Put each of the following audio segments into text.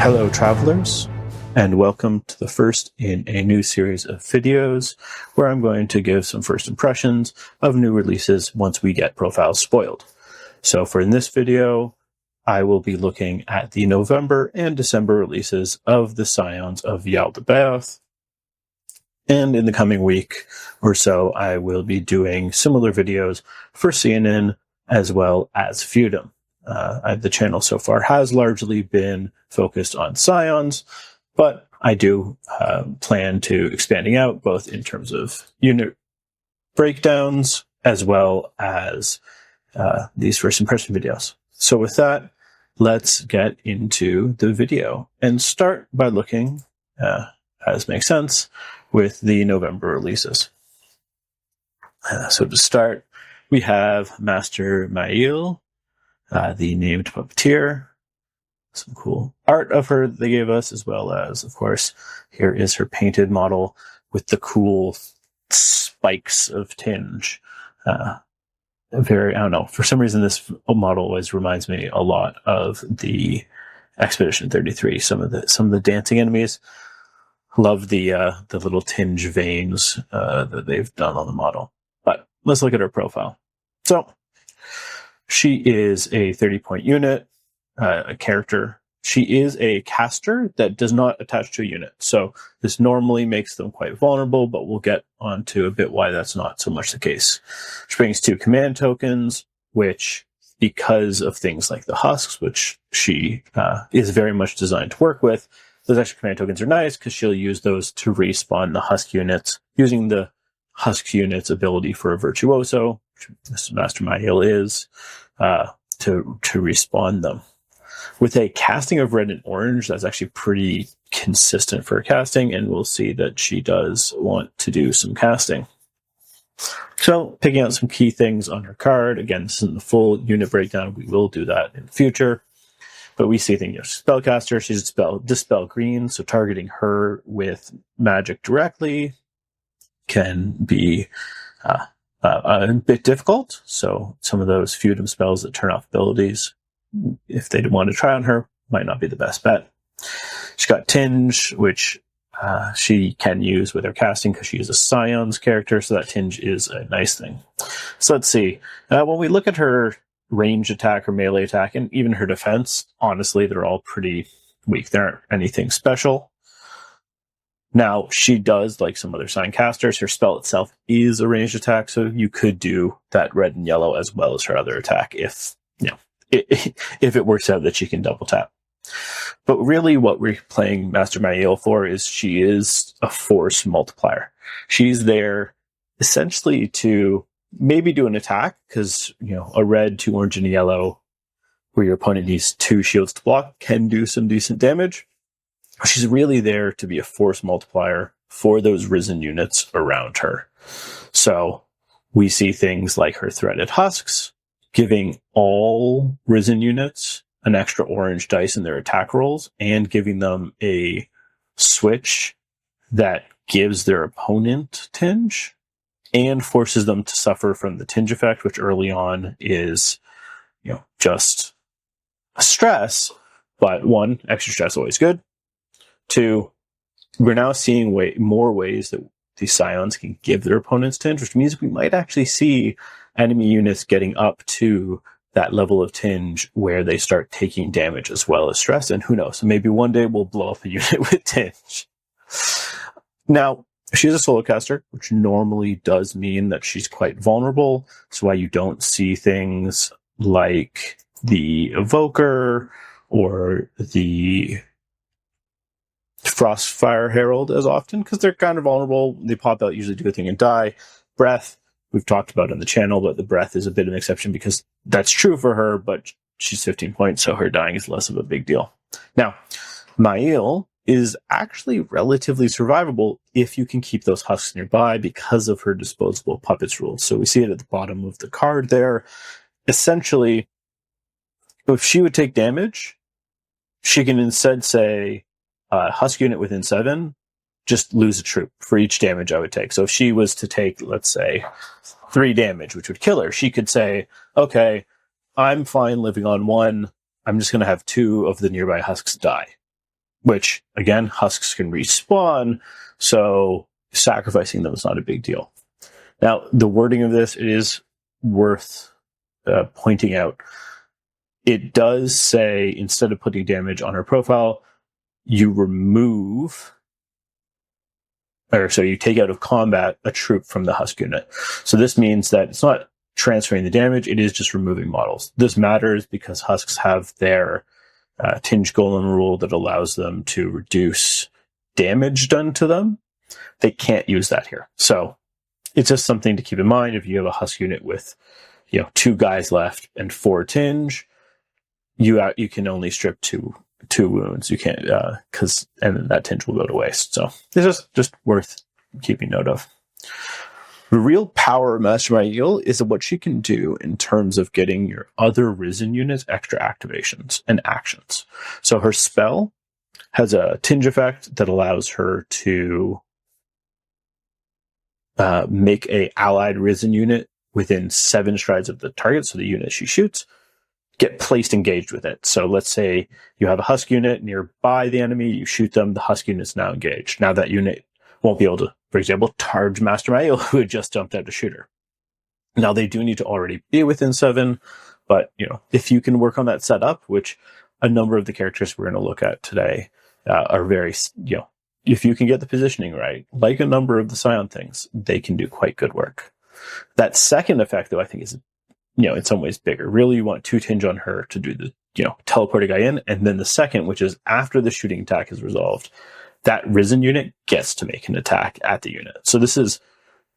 Hello travelers, and welcome to the first in a new series of videos where I'm going to give some first impressions of new releases once we get profiles spoiled. So for in this video, I will be looking at the November and December releases of the Scions of Yaldabaoth. And in the coming week or so, I will be doing similar videos for CNN as well as Feudum. The channel so far has largely been focused on Scions, but I do plan to expanding out both in terms of unit breakdowns as well as these first impression videos. So with that, let's get into the video and start by looking, as makes sense, with the November releases. So to start, we have Master Maiele, the named Puppeteer. Some cool art of her they gave us, as well as, of course, here is her painted model with the cool spikes of tinge. I don't know, for some reason this model always reminds me a lot of the Expedition 33. Some of the dancing enemies. Love the little tinge veins that they've done on the model. But let's look at her profile. So she is a 30-point unit, a character. She is a caster that does not attach to a unit. So this normally makes them quite vulnerable, but we'll get onto a bit why that's not so much the case. She brings 2 command tokens, which, because of things like the husks, which she is very much designed to work with, those extra command tokens are nice because she'll use those to respawn the husk units using the husk unit's ability for a virtuoso, which Master Maiele is, to respawn them. With a casting of red and orange, that's actually pretty consistent for casting, and we'll see that she does want to do some casting. So, picking out some key things on her card. Again, this isn't the full unit breakdown. We will do that in the future. But we see things, spellcaster, she's Dispel Green, so targeting her with magic directly can be a bit difficult. So some of those Feudum spells that turn off abilities, if they want to try on her, might not be the best bet. She's got Tinge, which she can use with her casting because she is a Scions character, so that Tinge is a nice thing. So let's see. When we look at her range attack or melee attack, and even her defense, honestly, they're all pretty weak. There aren't anything special. Now, she does, like some other Scion casters, her spell itself is a ranged attack, so you could do that red and yellow as well as her other attack if it works out that she can double tap. But really what we're playing Master Maiele for is she is a force multiplier. She's there essentially to maybe do an attack, because a red, 2 orange, and a yellow, where your opponent needs 2 shields to block, can do some decent damage. She's really there to be a force multiplier for those risen units around her. So we see things like her threaded husks, giving all risen units an extra orange dice in their attack rolls, and giving them a switch that gives their opponent tinge and forces them to suffer from the tinge effect, which early on is, just a stress. But 1, extra stress is always good. 2, we're now seeing more ways that these Scions can give their opponents tinge, which means we might actually see enemy units getting up to that level of tinge where they start taking damage as well as stress. And who knows, maybe one day we'll blow up a unit with tinge. Now, she's a solo caster, which normally does mean that she's quite vulnerable. That's why you don't see things like the Evoker or the Frostfire Herald as often, because they're kind of vulnerable. They pop out, usually do a thing and die. Breath, we've talked about on the channel, but the breath is a bit of an exception because that's true for her, but she's 15 points, so her dying is less of a big deal. Now, Maiele is actually relatively survivable if you can keep those husks nearby because of her disposable puppets rules. So we see it at the bottom of the card there. Essentially, if she would take damage, she can instead say, husk unit within 7, just lose a troop for each damage I would take. So if she was to take, let's say, 3 damage, which would kill her, she could say, okay, I'm fine living on 1. I'm just going to have 2 of the nearby husks die. which, again, husks can respawn, so sacrificing them is not a big deal. Now, the wording of this, it is worth pointing out. It does say, instead of putting damage on her profile, you remove, you take out of combat a troop from the husk unit. So this means that it's not transferring the damage, it is just removing models. This matters because husks have their Tinge Golem rule that allows them to reduce damage done to them. They can't use that here. So it's just something to keep in mind. If you have a husk unit with, 2 guys left and 4 tinge, you can only strip two wounds. You can't, and then that tinge will go to waste. So it's just worth keeping note of. The real power of Master Maiele is what she can do in terms of getting your other Risen units extra activations and actions. So her spell has a tinge effect that allows her to make a allied Risen unit within 7 strides of the target, so the unit she shoots, get placed engaged with it. So let's say you have a husk unit nearby the enemy, you shoot them, the husk unit's now engaged. Now that unit won't be able to, for example, charge Master Maiele, who had just jumped out to shoot her. Now they do need to already be within 7, but if you can work on that setup, which a number of the characters we're going to look at today are very, if you can get the positioning right, like a number of the Scion things, they can do quite good work. That second effect, though, I think is, in some ways bigger. Really, you want 2 tinge on her to do the, teleport a guy in. And then the second, which is after the shooting attack is resolved, that Risen unit gets to make an attack at the unit. So this is,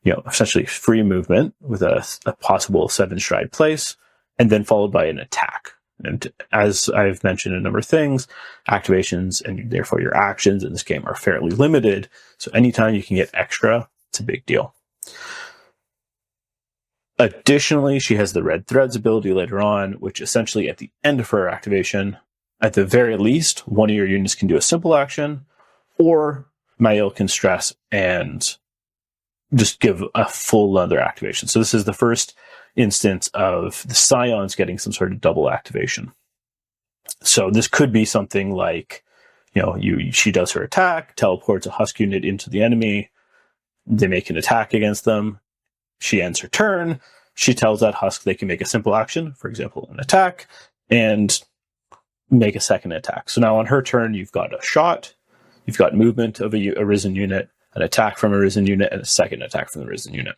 essentially free movement with a possible 7-stride place, and then followed by an attack. And as I've mentioned a number of things, activations and therefore your actions in this game are fairly limited. So anytime you can get extra, it's a big deal. Additionally, she has the Red Threads ability later on, which essentially at the end of her activation, at the very least, one of your units can do a simple action, or Maiele can stress and just give a full other activation. So this is the first instance of the Scions getting some sort of double activation. So this could be something like, she does her attack, teleports a husk unit into the enemy, they make an attack against them, she ends her turn, she tells that husk they can make a simple action, for example, an attack, and make a second attack. So now on her turn, you've got a shot, you've got movement of a Risen unit, an attack from a Risen unit, and a second attack from the Risen unit.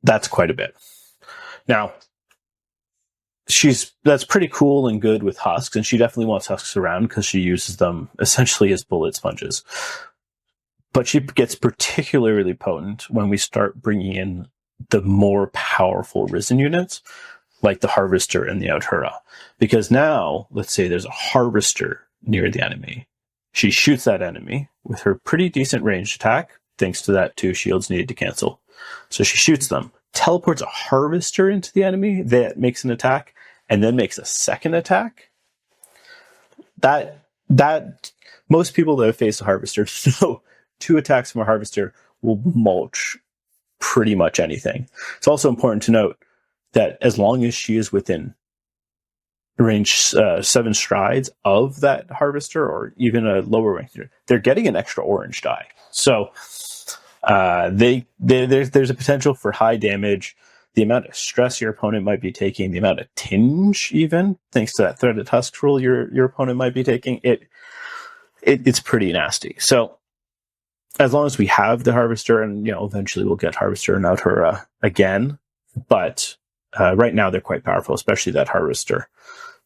That's quite a bit. Now, that's pretty cool and good with husks, and she definitely wants husks around because she uses them essentially as bullet sponges. But she gets particularly potent when we start bringing in the more powerful Risen units, like the Harvester and the Autura. Because now, let's say there's a Harvester near the enemy. She shoots that enemy with her pretty decent ranged attack, thanks to that 2 shields needed to cancel. So she shoots them, teleports a Harvester into the enemy that makes an attack, and then makes a second attack. That most people that have faced a Harvester know 2 attacks from a Harvester will mulch pretty much anything. It's also important to note that as long as she is within range 7 strides of that Harvester, or even a lower rank, they're getting an extra orange die. So there's a potential for high damage. The amount of stress your opponent might be taking, the amount of tinge, even thanks to that threaded husk rule your opponent might be taking, it's pretty nasty. So as long as we have the Harvester, and eventually we'll get Harvester and Autura again, but right now they're quite powerful, especially that Harvester,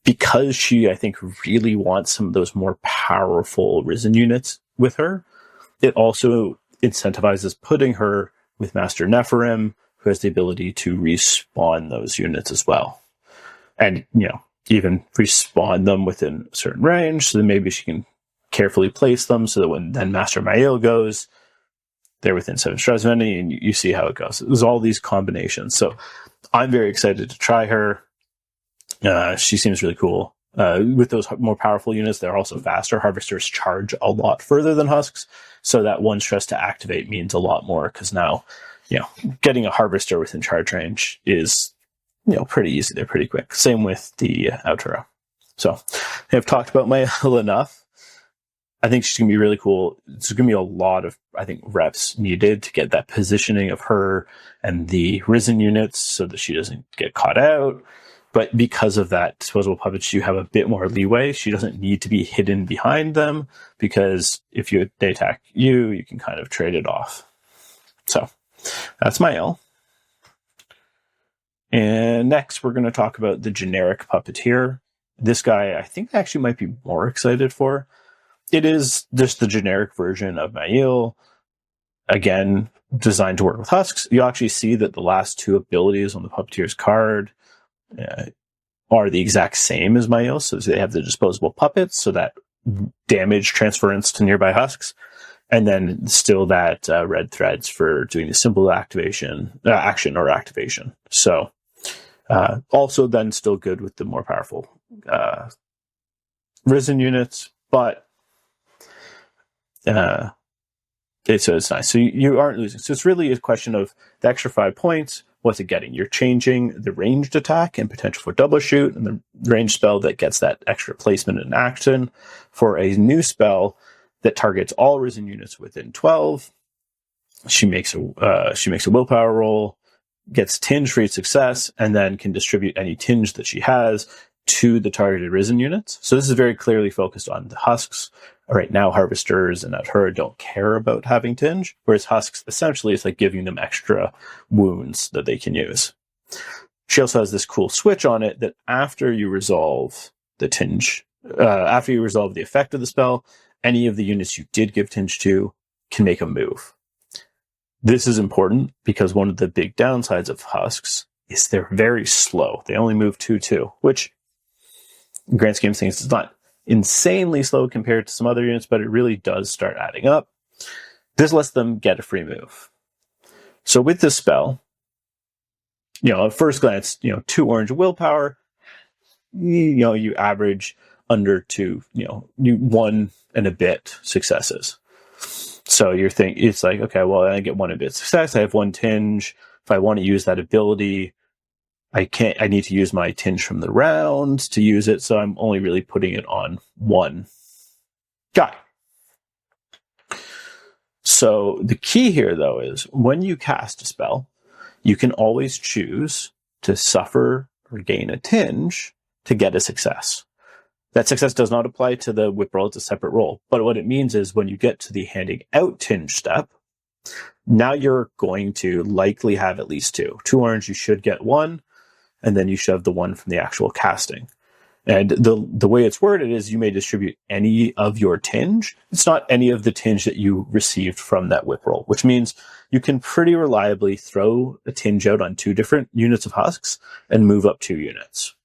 because she, I think, really wants some of those more powerful Risen units with her. It also incentivizes putting her with Master Nephirim, who has the ability to respawn those units as well. And, even respawn them within a certain range, so that maybe she can carefully place them so that when then Master Maiele goes, they're within 7 strides of enemy, and you see how it goes. There's all these combinations. So I'm very excited to try her. She seems really cool. With those more powerful units, they're also faster. Harvesters charge a lot further than husks, so that 1 stress to activate means a lot more, because now, getting a Harvester within charge range is, pretty easy. They're pretty quick. Same with the Autura. So I've talked about Maiele enough. I think she's going to be really cool. It's going to be a lot of, I think, reps needed to get that positioning of her and the risen units so that she doesn't get caught out. But because of that disposable puppets, you have a bit more leeway. She doesn't need to be hidden behind them, because if they attack you, you can kind of trade it off. So that's Maiele. And next, we're going to talk about the generic Puppeteer. This guy, I think I actually might be more excited for. It is just the generic version of Maiele. Again, designed to work with husks. You actually see that the last two abilities on the Puppeteer's card are the exact same as Maiele. So they have the disposable puppets, so that damage transference to nearby husks, and then still that red threads for doing the simple action or activation. So also then still good with the more powerful risen units, but so it's nice. So you aren't losing. So it's really a question of the extra 5 points. What's it getting? You're changing the ranged attack and potential for double shoot, and the ranged spell that gets that extra placement and action for a new spell that targets all risen units within 12. She makes a willpower roll, gets tinge for each success, and then can distribute any tinge that she has to the targeted risen units. So this is very clearly focused on the husks. Right now, harvesters and Atura don't care about having tinge, whereas husks, essentially, it's like giving them extra wounds that they can use. She also has this cool switch on it that after you resolve the tinge, after you resolve the effect of the spell, any of the units you did give tinge to can make a move. This is important because one of the big downsides of husks is they're very slow. They only move 2/2, which in grand scheme of things is not insanely slow compared to some other units, but it really does start adding up. This lets them get a free move. So with this spell, at first glance, 2 orange willpower, you average under 2, 1 and a bit successes. So you're thinking, it's like, okay, well, I get 1 and a bit success. I have 1 tinge. If I want to use that ability, I need to use my tinge from the round to use it, so I'm only really putting it on 1 guy. So the key here, though, is when you cast a spell, you can always choose to suffer or gain a tinge to get a success. That success does not apply to the whip roll, it's a separate roll. But what it means is when you get to the handing out tinge step, now you're going to likely have at least 2. 2 orange, you should get 1. And then you shove the 1 from the actual casting. And the way it's worded is you may distribute any of your tinge. It's not any of the tinge that you received from that whip roll, which means you can pretty reliably throw a tinge out on 2 different units of husks and move up 2 units.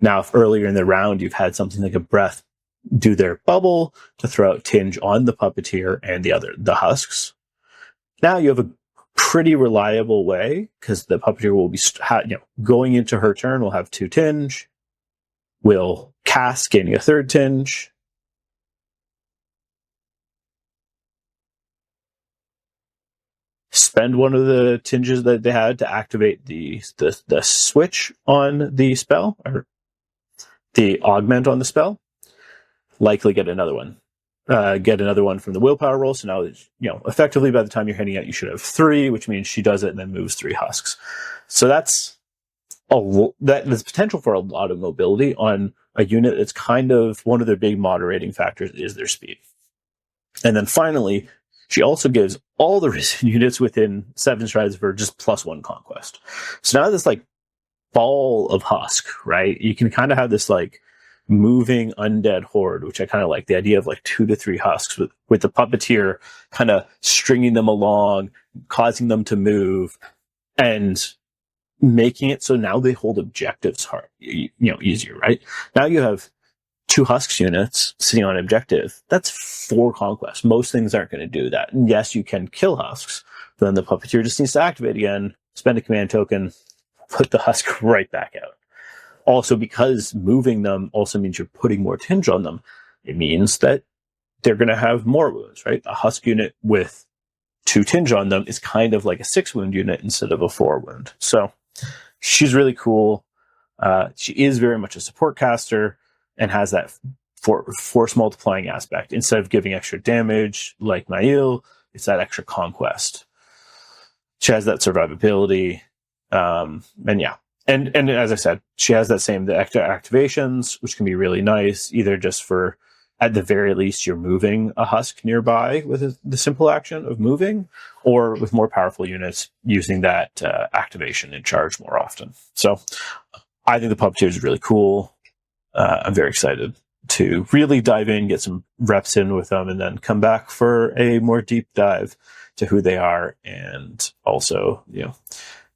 Now, if earlier in the round you've had something like a breath do their bubble to throw out tinge on the Puppeteer and the husks, now you have a pretty reliable way, because the Puppeteer will be going into her turn will have 2 tinge, will cast, gaining a 3rd tinge, spend one of the tinges that they had to activate the switch on the spell, or the augment on the spell, likely get another one. Get another one from the willpower roll. So now, effectively by the time you're heading out, you should have 3, which means she does it and then moves 3 husks. So there's potential for a lot of mobility on a unit that's kind of one of their big moderating factors is their speed. And then finally, she also gives all the risen units within 7 strides for just +1 conquest. So now this ball of husk, right? You can kind of have this moving undead horde, which I kind of like, the idea of 2 to 3 husks with the Puppeteer kind of stringing them along, causing them to move, and making it so now they hold objectives hard, easier, right? Now you have 2 husks units sitting on objective. That's 4 conquests. Most things aren't going to do that. And yes, you can kill husks, but then the Puppeteer just needs to activate again, spend a command token, put the husk right back out. Also, because moving them also means you're putting more tinge on them, it means that they're going to have more wounds, right? A husk unit with 2 tinge on them is kind of like a 6 wound unit instead of a 4 wound. So she's really cool. She is very much a support caster and has that force multiplying aspect. Instead of giving extra damage like Maiele, it's that extra conquest. She has that survivability. And yeah. And as I said, she has that same the extra activations, which can be really nice, either just for, at the very least, you're moving a husk nearby with the simple action of moving, or with more powerful units using that activation in charge more often. So I think the Puppeteer is really cool. I'm very excited to really dive in, get some reps in with them, and then come back for a more deep dive to who they are, and also,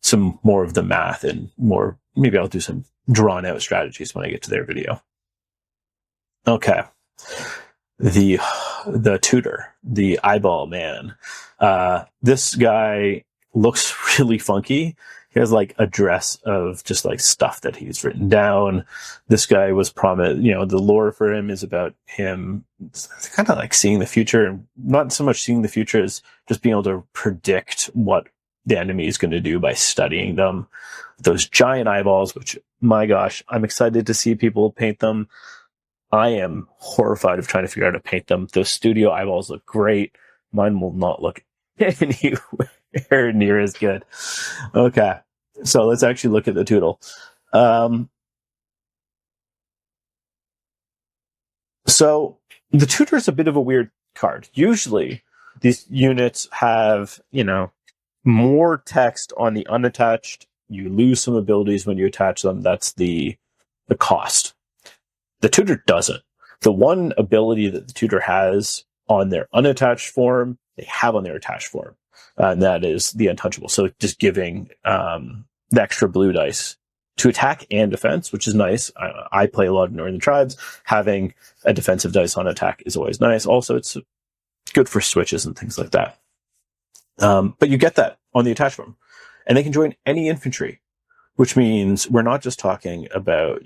some more of the math and more, maybe I'll do some drawn out strategies when I get to their video. Okay. The Tutor, the eyeball man. This guy looks really funky. He has like a dress of just like stuff that he's written down. This guy was promised, the lore for him is about him kind of like seeing the future, and not so much seeing the future as just being able to predict what the enemy is going to do by studying them. Those giant eyeballs, which, my gosh, I'm excited to see people paint them. I am horrified of trying to figure out how to paint them. Those studio eyeballs look great. Mine will not look anywhere near as good. Okay, so let's actually look at the Tutor. So the Tutor is a bit of a weird card. Usually these units have, more text on the unattached. You lose some abilities when you attach them. That's the cost. The Tutor doesn't. The one ability that the Tutor has on their unattached form, they have on their attached form. And that is the Untouchable. So just giving the extra blue dice to attack and defense, which is nice. I play a lot of Northern Tribes. Having a defensive dice on attack is always nice. Also, it's good for switches and things like that. But you get that on the attached form. And they can join any infantry, which means we're not just talking about,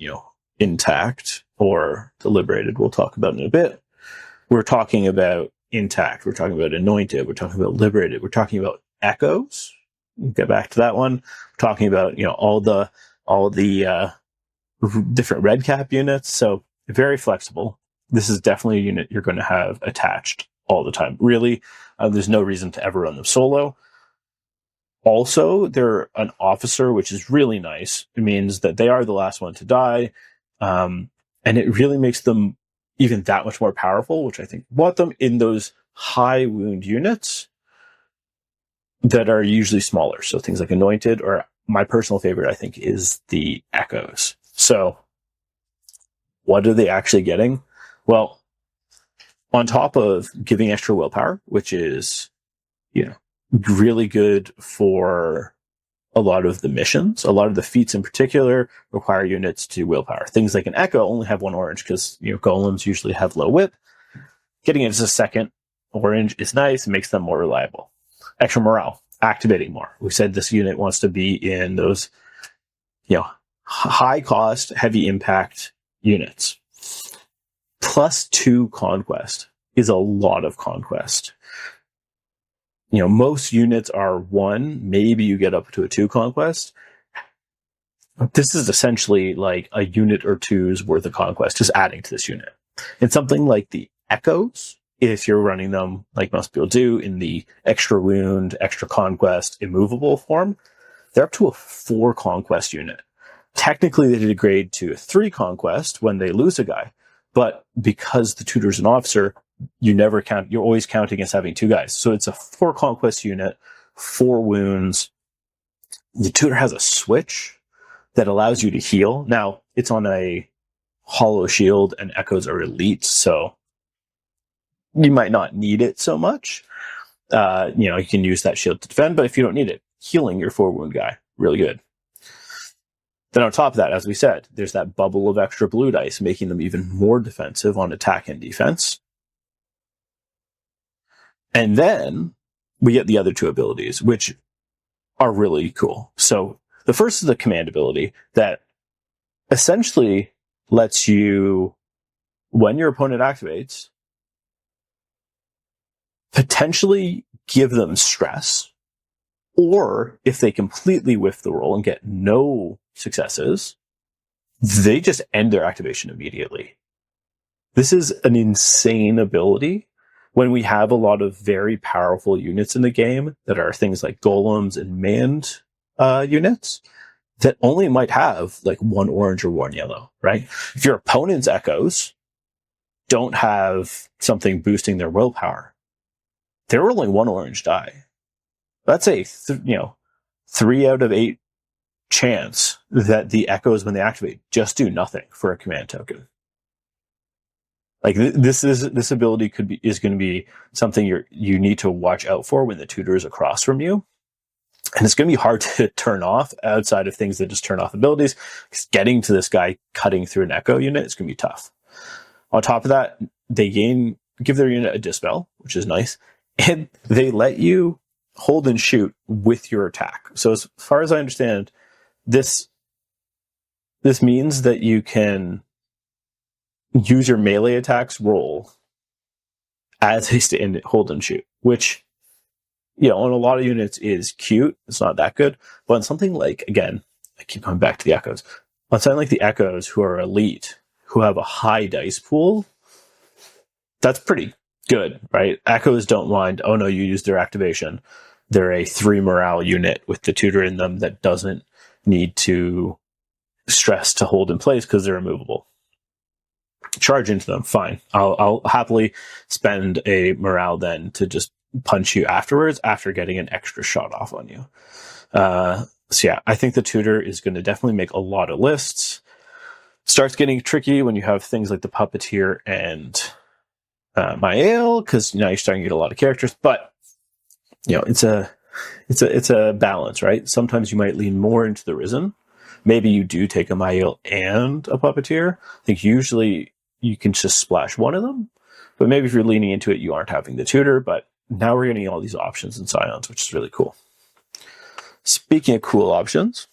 intact or the Liberated, we'll talk about in a bit. We're talking about intact. We're talking about anointed. We're talking about liberated. We're talking about echoes. We'll get back to that one. We're talking about, all the different red cap units. So very flexible. This is definitely a unit you're going to have attached all the time. Really, there's no reason to ever run them solo. Also, they're an officer, which is really nice. It means that they are the last one to die. And it really makes them even that much more powerful, which I think want them in those high wound units that are usually smaller. So things like Anointed, or my personal favorite, I think, is the Echoes. So what are they actually getting? Well, on top of giving extra willpower, which is, really good for a lot of the missions. A lot of the feats in particular require units to willpower. Things like an Echo only have one orange because, golems usually have low whip. Getting it as a second orange is nice. It makes them more reliable. Extra morale, activating more. We said this unit wants to be in those, high cost, heavy impact units. +2 conquest is a lot of conquest. Most units are 1, maybe you get up to a 2 conquest. This is essentially like a unit or 2's worth of conquest, just adding to this unit. And something like the Echoes, if you're running them like most people do in the extra wound, extra conquest, immovable form, they're up to a 4 conquest unit. Technically, they degrade to a 3 conquest when they lose a guy. But because the Tutor's an officer, you never count. You're always counting as having 2 guys. So it's a 4 conquest unit, 4 wounds. The Tutor has a switch that allows you to heal. Now, it's on a hollow shield, and Echoes are elite, so you might not need it so much. You can use that shield to defend, but if you don't need it, healing your 4 wound guy, really good. Then on top of that, as we said, there's that bubble of extra blue dice, making them even more defensive on attack and defense. And then we get the other 2 abilities, which are really cool. So the first is the command ability that essentially lets you, when your opponent activates, potentially give them stress, or if they completely whiff the roll and get no successes, they just end their activation immediately. This is an insane ability when we have a lot of very powerful units in the game that are things like golems and manned units that only might have like one orange or one yellow, right? If your opponent's echoes don't have something boosting their willpower, they're rolling one orange die. That's a 3 out of 8 chance that the echoes, when they activate, just do nothing for a command token. Like this ability is going to be something you need to watch out for when the tutor is across from you, and it's going to be hard to turn off outside of things that just turn off abilities. Because getting to this guy cutting through an echo unit is going to be tough. On top of that, they give their unit a dispel, which is nice, and they let you hold and shoot with your attack. So as far as I understand, this means that you can use your melee attacks roll as a hold and shoot, which, on a lot of units is cute. It's not that good. But on something like, again, I keep coming back to the echoes. On something like the echoes who are elite, who have a high dice pool, that's pretty good, right? Echoes don't mind, oh no, you used their activation. They're a 3 morale unit with the tutor in them that doesn't need to stress to hold in place because they're immovable. Charge into them, fine. I'll happily spend a morale then to just punch you afterwards after getting an extra shot off on you. So yeah, I think the tutor is going to definitely make a lot of lists. Starts getting tricky when you have things like the Puppeteer and Maiele, because now you're starting to get a lot of characters. But it's a balance, right? Sometimes you might lean more into the Risen. Maybe you do take a Maiele and a Puppeteer. I think usually you can just splash one of them. But maybe if you're leaning into it, you aren't having the tutor. But now we're getting all these options in Scions, which is really cool. Speaking of cool options,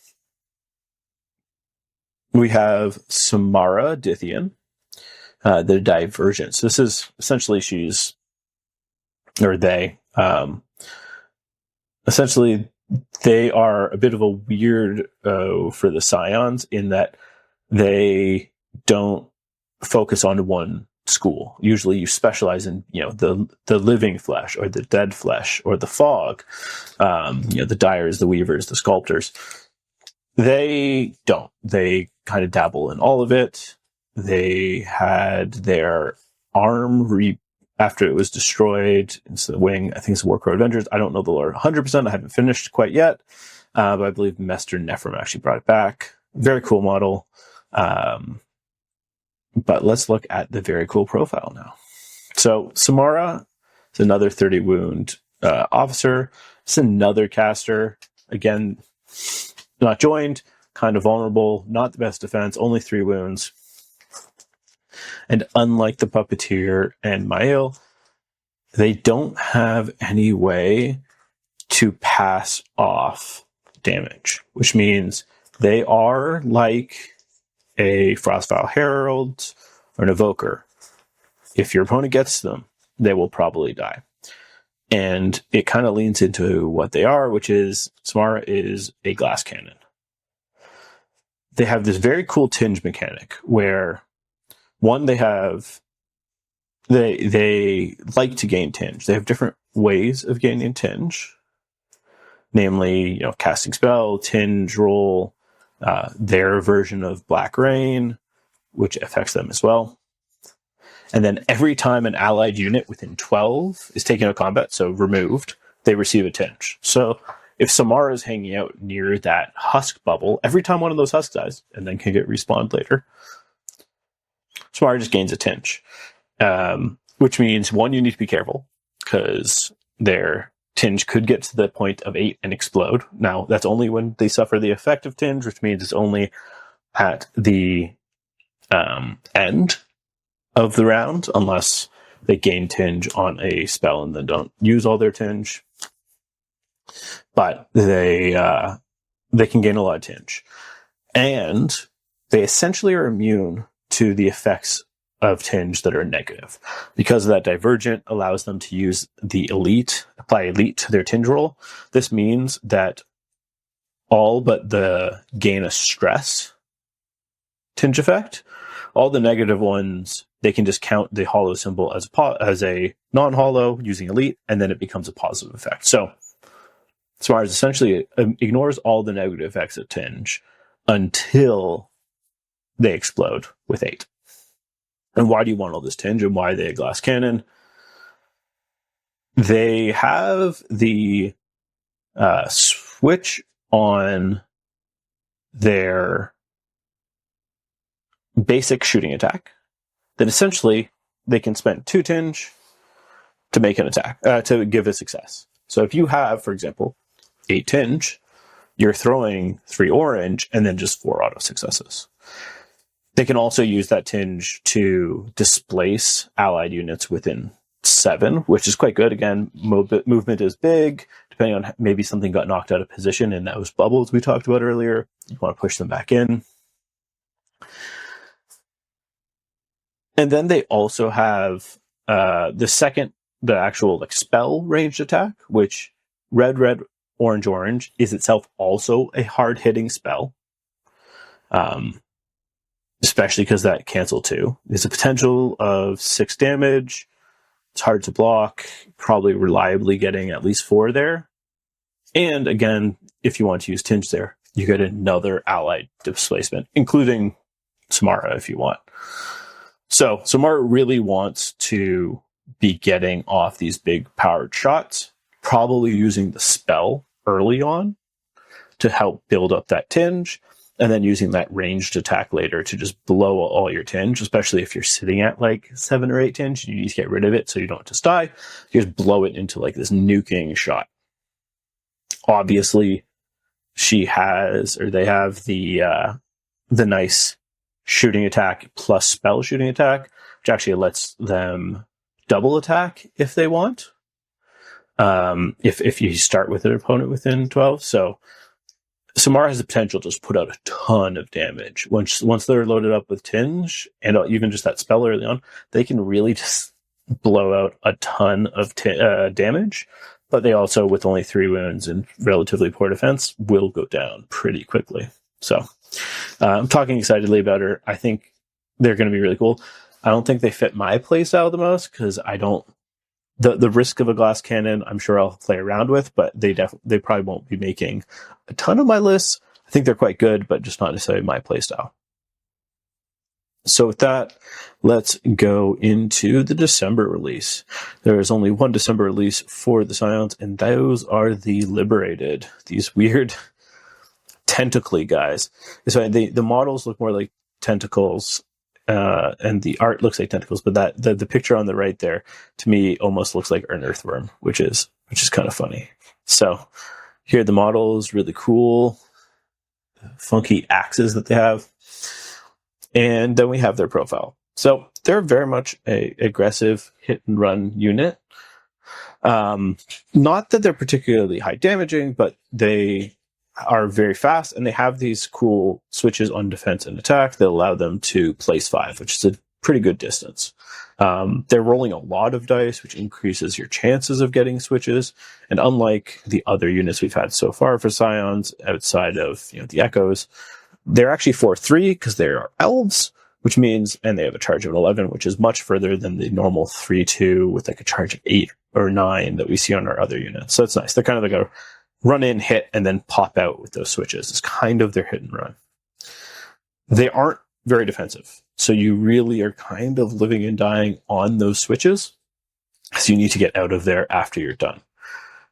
we have Samara Dithean, the Divergence. This is essentially essentially they are a bit of a weird for the Scions in that they don't focus on one school. Usually you specialize in, the living flesh or the dead flesh or the fog, the dyers, the weavers, the sculptors. They don't. They kind of dabble in all of it. They had their arm after it was destroyed. It's the wing. I think it's Warcrow Adventures. I don't know the lore 100%. I haven't finished quite yet. But I believe Master Maiele actually brought it back. Very cool model. But let's look at the very cool profile now. So Samara is another 30 wound officer. It's another caster. Again, not joined, kind of vulnerable, not the best defense, only 3 wounds. And unlike the Puppeteer and Maiele, they don't have any way to pass off damage, which means they are like a Frostfile Herald or an Evoker. If your opponent gets them, they will probably die. And it kind of leans into what they are, which is Samara is a glass cannon. They have this very cool tinge mechanic where, one, they like to gain tinge. They have different ways of gaining tinge, namely, casting spell, tinge roll, their version of Black Rain, which affects them as well. And then every time an allied unit within 12 is taken out of combat, so removed, they receive a tinge. So if Samara is hanging out near that husk bubble, every time one of those husks dies, and then can get respawned later, Samara just gains a tinge. Which means, one, you need to be careful, because their tinge could get to the point of 8 and explode. Now, that's only when they suffer the effect of tinge, which means it's only at the end of the round, unless they gain tinge on a spell and then don't use all their tinge. But they can gain a lot of tinge. And they essentially are immune to the effects of tinge that are negative. Because of that, Divergent allows them to use the apply elite to their tinge roll. This means that all but the gain a stress tinge effect All the negative ones, they can just count the hollow symbol as a non-hollow using elite, and then it becomes a positive effect. So Samara essentially ignores all the negative effects of Tinge until they explode with 8. And why do you want all this Tinge, and why are they a glass cannon? They have the switch on their basic shooting attack. Then essentially they can spend 2 Tinge to make an attack, to give a success. So if you have, for example, 8 Tinge, you're throwing 3 orange and then just 4 auto successes. They can also use that Tinge to displace allied units within 7, which is quite good. Again, movement is big. Depending on maybe something got knocked out of position in those bubbles we talked about earlier, you want to push them back in. And then they also have the actual like spell ranged attack, which red, orange is itself also a hard hitting spell. Especially because that cancel 2. There's a potential of 6 damage. It's hard to block, probably reliably getting at least 4 there. And again, if you want to use Tinge there, you get another allied displacement, including Samara if you want. So Samara really wants to be getting off these big powered shots, probably using the spell early on to help build up that Tinge, and then using that ranged attack later to just blow all your Tinge, especially if you're sitting at like 7 or 8 Tinge, you need to get rid of it so you don't just die. You just blow it into like this nuking shot. Obviously, they have the nice shooting attack plus spell shooting attack, which actually lets them double attack if they want. If you start with an opponent within 12. So Samara has the potential to just put out a ton of damage. Once they're loaded up with Tinge, and even just that spell early on, they can really just blow out a ton of damage. But they also, with only 3 wounds and relatively poor defense, will go down pretty quickly. So I'm talking excitedly about her. I think they're going to be really cool. I don't think they fit my playstyle the most because I don't. The risk of a glass cannon, I'm sure I'll play around with, but they probably won't be making a ton of my lists. I think they're quite good, but just not necessarily my playstyle. So with that, let's go into the December release. There is only one December release for the Scions, and those are the Liberated. These weird tentacly guys. So the models look more like tentacles. And the art looks like tentacles, but the picture on the right there to me almost looks like an earthworm, which is kind of funny. So here the model is really cool, funky axes that they have, and then we have their profile. So they're very much a aggressive hit and run unit. Not that they're particularly high damaging, but they are very fast, and they have these cool switches on defense and attack that allow them to place 5, which is a pretty good distance. They're rolling a lot of dice, which increases your chances of getting switches. And unlike the other units we've had so far for Scions, outside of the Echoes, they're actually 4/3 because they are elves, which means, and they have a charge of 11, which is much further than the normal 3/2 with like a charge of 8 or 9 that we see on our other units. So it's nice. They're kind of like a run in, hit, and then pop out with those switches. It's kind of their hit and run. They aren't very defensive. So you really are kind of living and dying on those switches. So you need to get out of there after you're done.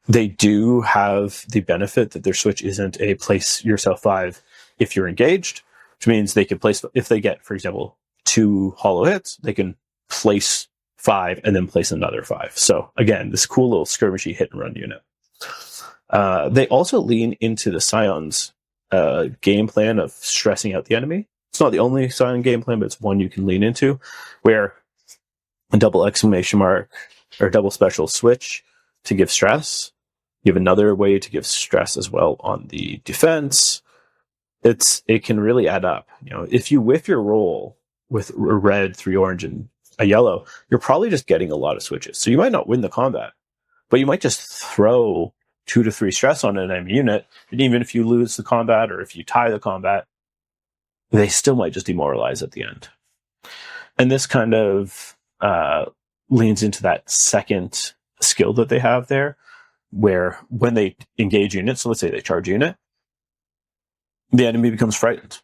They do have the benefit that their switch isn't a place yourself 5 if you're engaged, which means they can place, if they get, for example, 2 hollow hits, they can place 5 and then place another 5. So again, this cool little skirmishy hit and run unit. They also lean into the Scions game plan of stressing out the enemy. It's not the only Scion game plan, but it's one you can lean into, where a double exclamation mark or double special switch to give stress. You have another way to give stress as well on the defense. It can really add up. If you whiff your roll with a red, 3 orange, and a yellow, you're probably just getting a lot of switches. So you might not win the combat, but you might just throw 2 to 3 stress on an enemy unit, and even if you lose the combat or if you tie the combat, they still might just demoralize at the end. And this kind of leans into that second skill that they have there, where when they engage units, so let's say they charge unit, the enemy becomes frightened.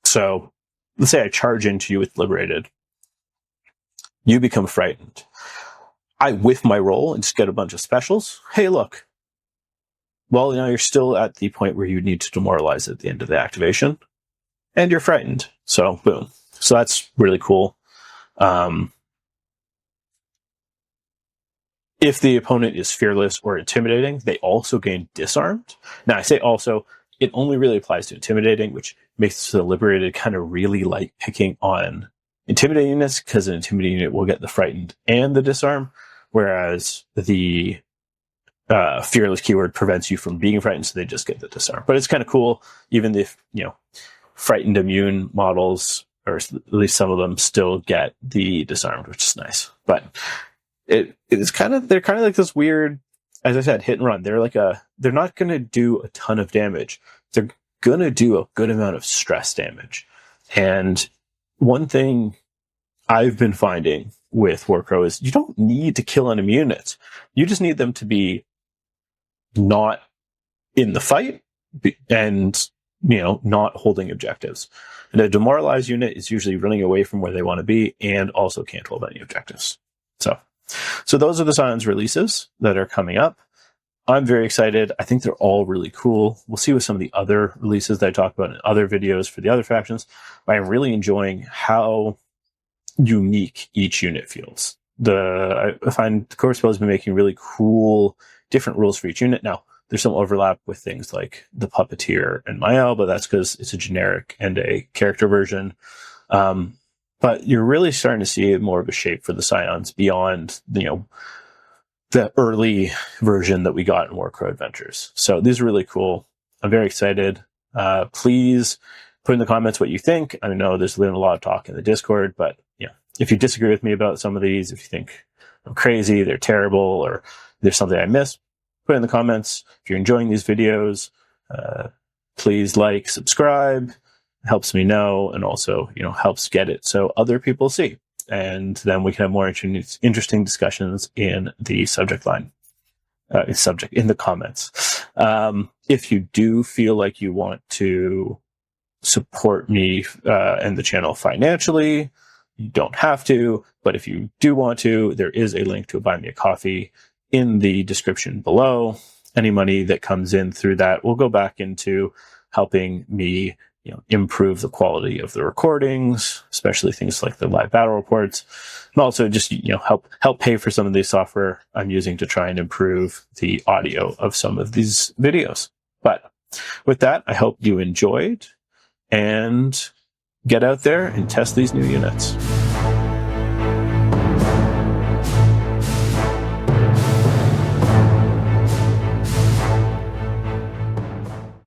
So let's say I charge into you with Liberated. You become frightened. I whiff my roll and just get a bunch of specials. Hey, look. Well, you're still at the point where you need to demoralize at the end of the activation. And you're frightened. So, boom. So that's really cool. If the opponent is fearless or intimidating, they also gain disarmed. Now, I say also, it only really applies to intimidating, which makes the Liberated kind of really like picking on intimidating units, because an intimidating unit will get the frightened and the disarm, whereas the fearless keyword prevents you from being frightened, so they just get the disarm. But it's kind of cool, even if, frightened immune models, or at least some of them, still get the disarmed, which is nice. But they're kind of like this weird, as I said, hit and run. They're not going to do a ton of damage. They're going to do a good amount of stress damage. And one thing I've been finding with Warcrow is you don't need to kill enemy units. You just need them to be not in the fight and, not holding objectives. And a demoralized unit is usually running away from where they want to be and also can't hold any objectives. So those are the Scions releases that are coming up. I'm very excited. I think they're all really cool. We'll see with some of the other releases that I talk about in other videos for the other factions. But I'm really enjoying how unique each unit feels. I find the core spell has been making really cool, different rules for each unit. Now, there's some overlap with things like the Puppeteer and Maiele, but that's because it's a generic and a character version. But you're really starting to see more of a shape for the Scions beyond, the early version that we got in Warcrow Adventures. So these are really cool. I'm very excited. Please put in the comments what you think. I know there's been a lot of talk in the Discord, but if you disagree with me about some of these, if you think I'm crazy, they're terrible, or there's something I missed, put it in the comments. If you're enjoying these videos, please like, subscribe. Helps me know, and also, helps get it so other people see. And then we can have more interesting discussions in the subject line, in the comments. If you do feel like you want to support me and the channel financially, you don't have to, but if you do want to, there is a link to Buy Me a Coffee in the description below. Any money that comes in through that will go back into helping me improve the quality of the recordings, especially things like the live battle reports, and also just, help pay for some of the software I'm using to try and improve the audio of some of these videos. But with that, I hope you enjoyed, and get out there and test these new units.